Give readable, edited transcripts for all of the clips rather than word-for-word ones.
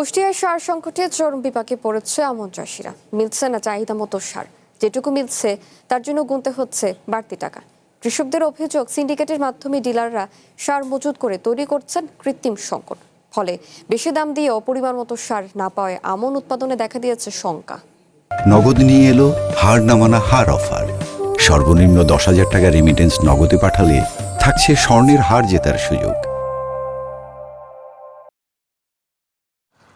কুষ্টিয়ায় সার সংকটে চরম বিপাকে পড়েছে আমন চাষিরা। মিলছে না চাহিদা মতো সার, যেটুকু মিলছে তার জন্য গুনতে হচ্ছে বাড়তি টাকা। কৃষকদের অভিযোগ, সিন্ডিকেটের মাধ্যমে ডিলাররা সার মজুত করে তৈরি করছেন কৃত্রিম সংকট। ফলে বেশি দাম দিয়েও পরিমাণ মতো সার না পাওয়ায় আমন উৎপাদনে দেখা দিয়েছে শঙ্কা। নগদ নিয়ে এলো হার না মানা হার অফার। সর্বনিম্ন 10,000 টাকা রেমিটেন্স নগদে পাঠালে থাকছে স্বর্ণের হার জেতার সুযোগ।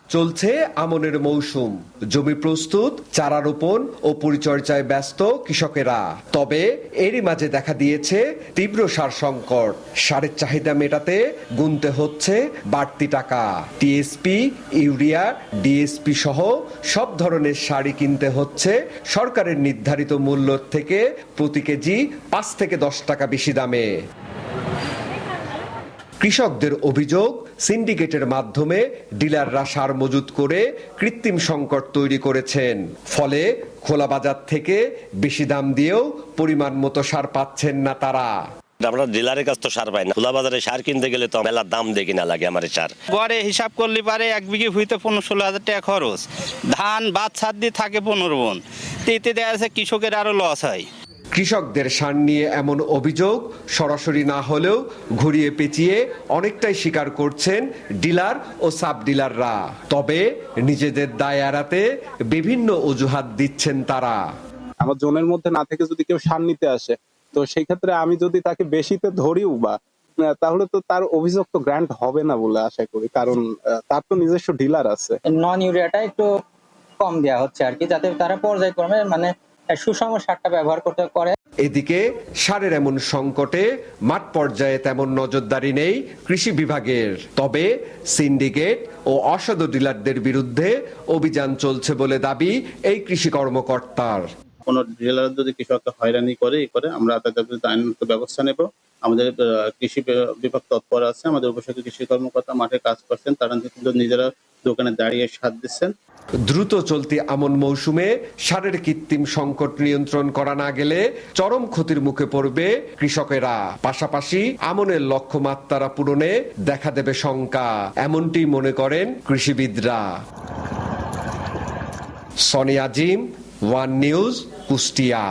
চলছে আমনের মৌসুম, জমি প্রস্তুত, চারা রোপণ ও পরিচর্যায় ব্যস্ত কৃষকেরা। তবে এরই মাঝে দেখা দিয়েছে তীব্র সার সংকট। সারের চাহিদা মেটাতে গুনতে হচ্ছে বাড়তি টাকা। টিএসপি, ইউরিয়া, ডিএসপি সহ সব ধরনের সারই কিনতে হচ্ছে সরকারের নির্ধারিত মূল্য থেকে প্রতি কেজি 5 থেকে 10 টাকা বেশি দামে। কৃষকদের অভিযোগ, সিন্ডিকেটের মাধ্যমে ডিলাররা সার মজুত করে কৃত্রিম সংকট তৈরি করেছেন। ফলে খোলা বাজার থেকে বেশি দাম দিয়েও পরিমাণ মতো সার পাচ্ছেন না তারা। আমরা ডিলারের কাছ তো সার পাই না। খোলা বাজারে সার কিনতে গেলে তো মেলার দাম দেখি না লাগে আমার সার। গড়ে হিসাব করলে পারে 1 বিঘে হইতে 15-16 হাজার টাকা খরচ। ধান বাদ ছাদ দিয়ে থাকে 15 মণ। এতে দেখা যাচ্ছে কৃষকের আরো লস হয়। কৃষকদের সার নিয়ে এমন অভিযোগ সরাসরি না হলেও ঘুরিয়ে পেঁচিয়ে অনেকটাই স্বীকার করছেন ডিলার ও সাব ডিলাররা। তবে নিজেদের দায় এড়াতে বিভিন্ন অজুহাত দিচ্ছেন তারা। আমার জোনের মধ্যে না থেকে যদি কেউ সার নিতে আসে, তো সেই ক্ষেত্রে আমি যদি তাকে বেশিতে ধরিও বা, তাহলে তো তার অভিযোগ তো গ্র্যান্ট হবে না বলে আশা করি, কারণ তার তো নিজস্ব ডিলার আছে। নন ইউরিয়াটা একটু কম দেওয়া হচ্ছে আর কি, যাতে তারা পর্যায়ক্রমে মানে সুষম সারটা ব্যবহার করতে পারে। এদিকে সারের এমন সংকটে মাঠ পর্যায়ে তেমন নজরদারি নেই কৃষি বিভাগের। তবে সিন্ডিকেট ও অসাধু ডিলারদের বিরুদ্ধে অভিযান চলছে বলে দাবি এই কৃষি কর্মকর্তার। কোন ডিলার যদি কৃষককে হয়রানি করে আমরা তাদের বিরুদ্ধে আইনগত ব্যবস্থা নেব। আমাদের কৃষি বিভাগ তৎপর আছে, আমাদের উপসহকারী কৃষি কর্মকর্তা মাঠে কাজ করছেন, তারা কিন্তু নিজেরা দোকানে দাঁড়িয়ে সার দিচ্ছেন। দ্রুত চলতি আমন মৌসুমে সারের কৃত্রিম সংকট নিয়ন্ত্রণ করা না গেলে চরম ক্ষতির মুখে পড়বে কৃষকেরা। পাশাপাশি আমনের লক্ষ্যমাত্রা পূরণে দেখা দেবে শঙ্কা, এমনটি মনে করেন কৃষিবিদরা। সনি আজিম, ওয়ান নিউজ, কুষ্টিয়া।